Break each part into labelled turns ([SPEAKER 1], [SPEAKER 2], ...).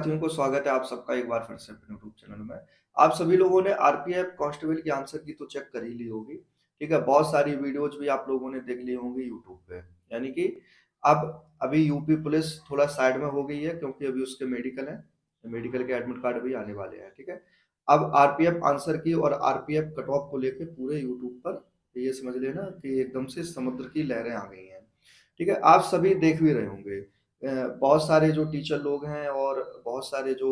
[SPEAKER 1] साथियों को स्वागत है आप सबका एक बार फिर से अपने यूट्यूब चैनल में। आप सभी लोगों ने आरपीएफ कांस्टेबल की आंसर की तो चेक कर ही ली होगी, ठीक है? बहुत सारी वीडियोज़ भी आप लोगों ने देख ली होंगी यूट्यूब पे। यानी कि अब अभी यूपी पुलिस थोड़ा साइड में हो गई है क्योंकि अभी उसके मेडिकल हैं, मेडिकल के एडमिट कार्ड भी आने वाले हैं, ठीक है? अब आरपीएफ आंसर की और आरपीएफ कट ऑफ को लेके पूरे यूट्यूब पर ये समझ लेना कि एकदम से समुद्र की लहरें आ गई हैं, ठीक है? आप सभी देख भी रहे होंगे। बहुत सारे जो टीचर लोग हैं और बहुत सारे जो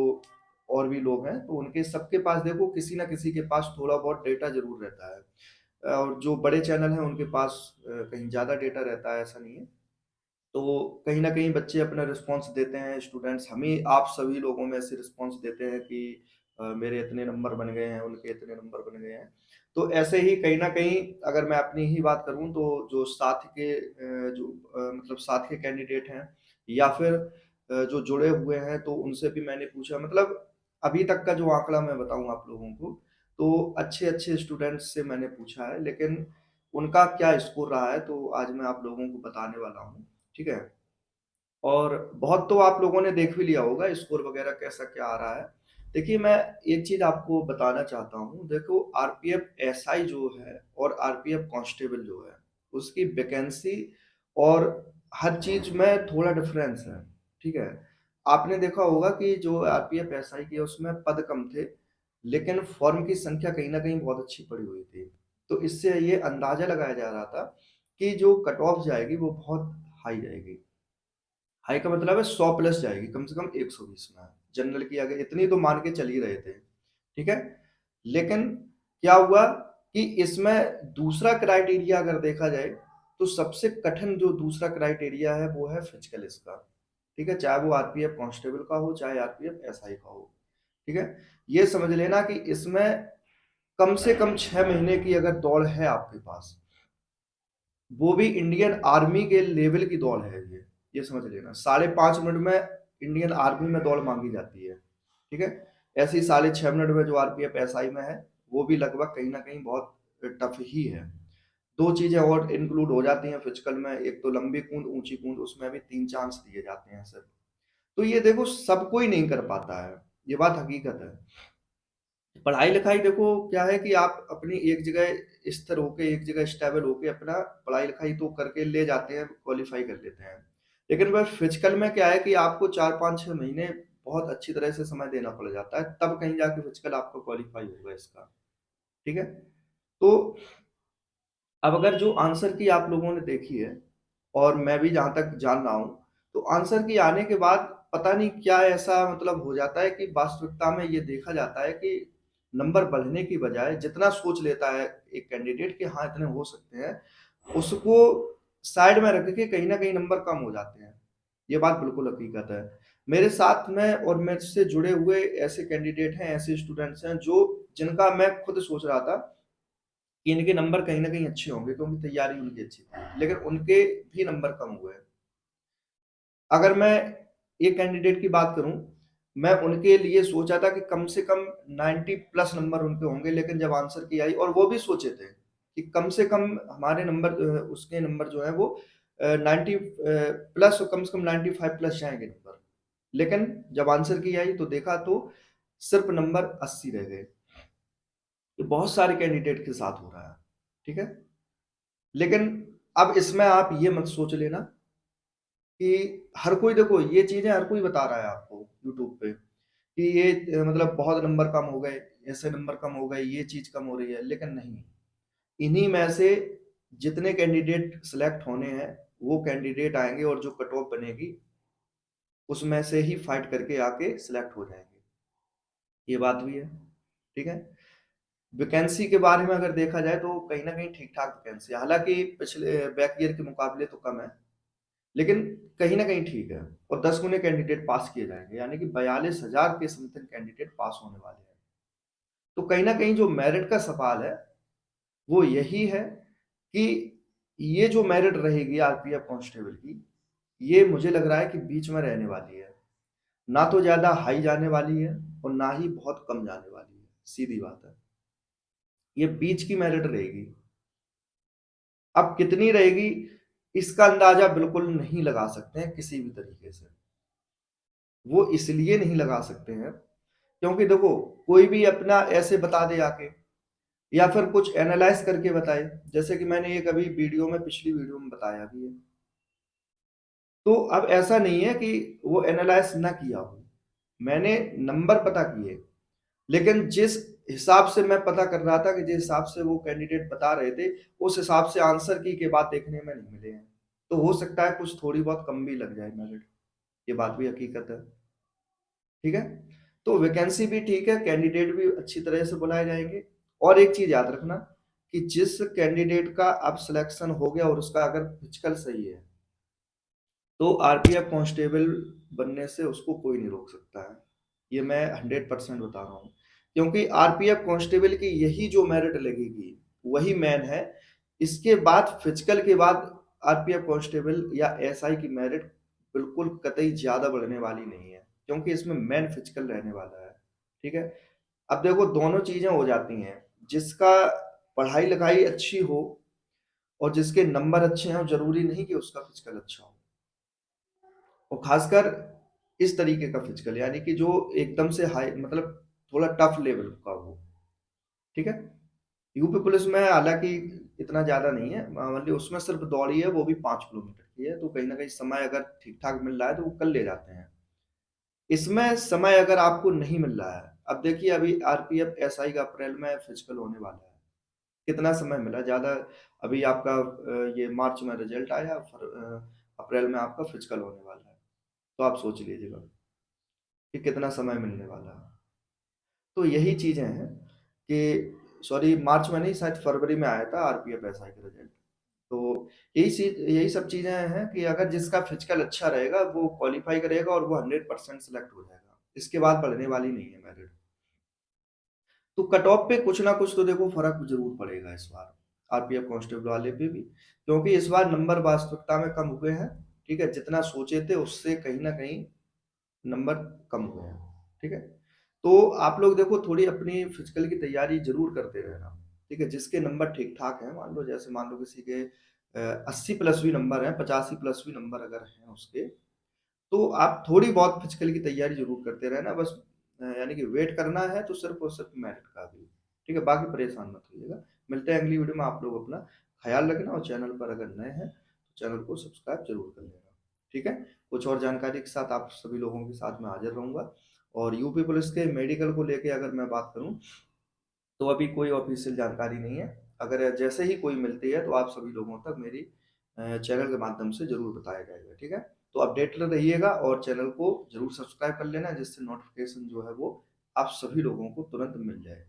[SPEAKER 1] और भी लोग हैं, तो उनके सबके पास देखो किसी न किसी के पास थोड़ा बहुत डेटा ज़रूर रहता है। और जो बड़े चैनल हैं उनके पास कहीं ज़्यादा डेटा रहता है, ऐसा नहीं है। तो कहीं न कहीं बच्चे अपना रिस्पॉन्स देते हैं, स्टूडेंट्स हमें आप सभी लोगों में से रिस्पॉन्स देते हैं कि मेरे इतने नंबर बन गए हैं, उनके इतने नंबर बन गए हैं। तो ऐसे ही कहीं न कहीं अगर मैं अपनी ही बात करूँ तो जो साथ के मतलब साथ के कैंडिडेट हैं या फिर जो जुड़े हुए हैं तो उनसे भी मैंने पूछा मतलब अभी तक का जो आंकड़ा मैं बताऊँ आप लोगों को, तो अच्छे-अच्छे स्टूडेंट्स से मैंने पूछा है, लेकिन उनका क्या स्कोर रहा है तो आज मैं आप लोगों को बताने वाला हूँ, ठीक है? और बहुत तो आप लोगों ने देख भी लिया होगा स्कोर वगैरह कैसा क्या आ रहा है। देखिए मैं एक चीज़ आपको बताना चाहता हूँ, देखो आरपीएफ एसआई जो है और आरपीएफ कांस्टेबल जो है, उसकी वैकेंसी और हर चीज़ में थोड़ा डिफरेंस है, ठीक है? आपने देखा होगा कि जो आरपीएफ एसआई की है उसमें पद कम थे, लेकिन फॉर्म की संख्या कहीं न कहीं बहुत अच्छी पड़ी हुई थी। तो इससे ये अंदाज़ा लगाया जा रहा था कि जो कट ऑफ जाएगी वो बहुत हाई जाएगी। हाई का मतलब है 100 प्लस जाएगी, कम से कम 120 में। जनरल की अगर इतनी तो मान के चल ही रहे थे, ठीक है? लेकिन क्या हुआ कि इसमें दूसरा क्राइटेरिया अगर देखा जाए, तो सबसे कठिन जो दूसरा क्राइटेरिया है, वो है फिजिकल इसका, ठीक है? चाहे वो आरपीएफ कांस्टेबल का हो, चाहे आरपीएफ एसआई का हो, ठीक है? ये समझ लेना कि इसमें कम से कम 6 महीने की अगर दौड़ है आपके पास, वो भी इंडियन आर्मी के लेवल की दौड़ है ये समझ लेना। साढ़े 5 मिनट में इंडियन आर्मी में दौड़ माँगी जाती है, ठीक है? ऐसे ही साढ़े 6 मिनट में जो आरपीएफ एसआई में है, वो भी लगभग कहीं न कहीं बहुत टफ ही है। 2 चीज़ें और इंक्लूड हो जाती हैं फिजिकल में, एक तो लंबी कूद, ऊँची कूद, उसमें भी 3 चांस दिए जाते हैं सिर्फ। तो ये देखो सब कोई नहीं कर पाता है, ये बात हकीकत है। पढ़ाई-लिखाई देखो क्या है कि आप अपनी एक जगह स्थिर होके, एक जगह स्टेबल होके अपना पढ़ाई-लिखाई तो करके ले जाते हैं, क्वालीफाई कर लेते हैं। लेकिन वह फिजिकल में क्या है कि आपको 4, 5, 6 महीने बहुत अच्छी तरह से समय देना पड़ जाता है, तब कहीं जाके फिजिकल आपका क्वालीफाई होगा इसका, ठीक है? तो अब अगर जो आंसर की आप लोगों ने देखी है और मैं भी जहाँ तक जान रहा हूँ, तो आंसर की आने के बाद पता नहीं क्या ऐसा मतलब हो जाता है कि वास्तविकता में ये देखा जाता है कि नंबर बढ़ने की बजाय जितना सोच लेता है एक कैंडिडेट कि हाँ, इतने हो सकते हैं, उसको साइड में रख के कहीं न कहीं नंबर कम हो जाते हैं। ये बात बिल्कुल हकीकत है। मेरे साथ में और मेरे से जुड़े हुए ऐसे कैंडिडेट हैं, ऐसे स्टूडेंट्स हैं जो जिनका मैं खुद सोच रहा था कि इनके नंबर कहीं न कहीं अच्छे होंगे क्योंकि तैयारी उनकी अच्छी थी। लेकिन उनके भी नंबर कम हुए। अगर मैं एक कैंडिडेट की बात करूँ, मैं उनके लिए सोचा था कि कम से कम 90 प्लस नंबर उनके होंगे, लेकिन जब आंसर की आई और वो भी सोचे थे कि कम से कम हमारे नंबर उसके नंबर जो हैं वो 90 प्लस कम से कम 95 प्लस जाएँगे नंबर। लेकिन जब आंसर की आई तो देखा तो सिर्फ़ नंबर 80 रह गए। ये बहुत सारे कैंडिडेट के साथ हो रहा है, ठीक है? लेकिन अब इसमें आप ये मत सोच लेना कि हर कोई देखो ये चीज़ें हर कोई बता रहा है आपको यूट्यूब पे कि ये मतलब बहुत नंबर कम हो गए, ऐसे नंबर कम हो गए, ये चीज़ कम हो रही है, लेकिन नहीं। इन्हीं में से जितने कैंडिडेट सेलेक्ट होने हैं, वो कैंडिडेट आएँगे और जो कट ऑफ बनेगी, उसमें से ही फाइट करके आके सेलेक्ट हो जाएँगे। ये बात भी है, ठीक है? वैकेंसी के बारे में अगर देखा जाए तो कहीं न कहीं ठीक-ठाक वैकेंसी है। हालाँकि पिछले बैक ईयर के मुकाबले तो कम है। लेकिन कहीं न कहीं ठीक है और 10 गुने कैंडिडेट पास किए जाएँगे, यानी कि 42,000 के समथिंग कैंडिडेट पास होने वाले हैं। तो कहीं न कहीं जो मेरिट का सवाल है, वो यही है कि ये जो मेरिट रहेगी आरपीएफ कांस्टेबल की, ये मुझे लग रहा है कि बीच में रहने वाली है। ना तो ज़्यादा हाई जाने वाली है और ना ही बहुत कम जाने वाली है, सीधी बात है। ये बीच की मेरिट रहेगी। अब कितनी रहेगी, इसका अंदाज़ा बिल्कुल नहीं लगा सकते हैं किसी भी तरीके से। वो इसलिए नहीं लगा सकते हैं क्योंकि देखो कोई भी अपना ऐसे बता दे आके या फिर कुछ एनालाइज करके बताए, जैसे कि मैंने एक अभी वीडियो में पिछली वीडियो में बताया भी है। तो अब ऐसा नहीं है कि वो एनालाइज ना किया हो, मैंने नंबर पता किए, लेकिन जिस हिसाब से मैं पता कर रहा था कि जिस हिसाब से वो कैंडिडेट बता रहे थे, उस हिसाब से आंसर की के बाद देखने में नहीं मिले हैं। तो हो सकता है कुछ थोड़ी बहुत कम भी लग जाए मेरिट, ये बात भी हकीकत है। ठीक है? तो वैकेंसी भी ठीक है, कैंडिडेट भी अच्छी तरह से बुलाए जाएँगे। और एक चीज़ याद रखना कि जिस कैंडिडेट का अब सिलेक्शन हो गया और उसका अगर फिजिकल सही है, तो आरपीएफ कांस्टेबल बनने से उसको कोई नहीं रोक सकता है। ये मैं 100% बता रहा हूँ। क्योंकि आरपीएफ कांस्टेबल की यही जो मेरिट लगेगी, वही मेन है। इसके बाद फिजिकल के बाद आरपीएफ कांस्टेबल या एसआई की मेरिट बिल्कुल कतई ज़्यादा बढ़ने वाली नहीं है, क्योंकि इसमें मेन फिजिकल रहने वाला है। ठीक है? अब देखो दोनों चीज़ें हो जाती हैं। जिसका पढ़ाई-लिखाई अच्छी हो और जिसके नंबर अच्छे हों, ज़रूरी नहीं कि उसका फिजिकल अच्छा हो। और खासकर इस तरीके का फिजिकल, यानी कि जो एकदम से हाई मतलब थोड़ा टफ लेवल का हो। ठीक है? यूपी पुलिस में हालांकि इतना ज्यादा नहीं है, मतलब उसमें सिर्फ दौड़ ही है, वो भी 5 किलोमीटर की है, तो कहीं ना कहीं समय अगर ठीक ठाक मिल रहा है तो वो कर ले जाते हैं। इसमें समय अगर आपको नहीं मिल रहा है, अब देखिए अभी आरपीएफ एसआई का अप्रैल में फिजिकल होने वाला है, कितना समय मिला ज्यादा। अभी आपका ये मार्च में रिजल्ट आया, अप्रैल में आपका फिजिकल होने वाला है। तो आप सोच लीजिएगा कि कितना समय मिलने वाला है। तो यही चीजें हैं कि सॉरी मार्च में नहीं, शायद फरवरी में आया था आरपीएफ एसआई का रिजल्ट। तो यही सब चीजें हैं कि अगर जिसका फिजिकल अच्छा रहेगा वो क्वालिफाई करेगा और वो 100% सिलेक्ट हो जाएगा, इसके बाद बढ़ने वाली नहीं है मेरिट। तो कट ऑफ पे कुछ ना कुछ तो देखो फर्क जरूर पड़ेगा इस बार आरपीएफ कांस्टेबल वाले पे भी, क्योंकि इस बार नंबर वास्तविकता में कम हुए हैं। ठीक है? जितना सोचे थे उससे कहीं ना कहीं नंबर कम हुए हैं। ठीक है? तो आप लोग देखो थोड़ी अपनी फिजिकल की तैयारी जरूर करते रहना। ठीक है? जिसके नंबर ठीक ठाक हैं, मान लो जैसे मान लो किसी के 80+ भी नंबर हैं, 85+ भी नंबर अगर हैं उसके, तो आप थोड़ी बहुत फिजिकल की तैयारी जरूर करते रहना बस। यानी कि वेट करना है तो सिर्फ और सिर्फ मेरिट का भी। ठीक है? बाकी परेशान मत होइएगा। मिलते हैं अगली वीडियो में। आप लोग अपना ख्याल रखना और चैनल पर अगर नए हैं तो चैनल को सब्सक्राइब जरूर कर लेना। ठीक है? कुछ और जानकारी के साथ आप सभी लोगों के साथ में हाजिर रहूंगा। और यूपी पुलिस के मेडिकल को लेके अगर मैं बात करूं, तो अभी कोई ऑफिशियल जानकारी नहीं है। अगर जैसे ही कोई मिलती है तो आप सभी लोगों तक मेरी चैनल के माध्यम से ज़रूर बताया जाएगा। ठीक है? तो अपडेटेड रहिएगा और चैनल को ज़रूर सब्सक्राइब कर लेना, जिससे नोटिफिकेशन जो है वो आप सभी लोगों को तुरंत मिल जाए।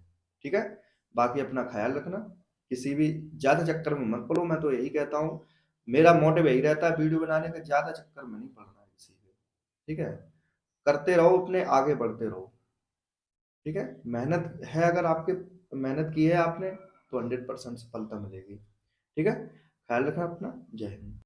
[SPEAKER 1] ठीक है? बाकी अपना ख्याल रखना, किसी भी ज़्यादा चक्कर में मत पड़ो। मैं तो यही कहता हूँ, मेरा मोटिव यही रहता है वीडियो बनाने का, ज़्यादा चक्कर में नहीं पड़ना है किसी के। ठीक है? करते रहो, अपने आगे बढ़ते रहो। ठीक है? मेहनत है, अगर आपके मेहनत की है आपने तो 100% सफलता मिलेगी। ठीक है? ख्याल रखना अपना। जय हिंद।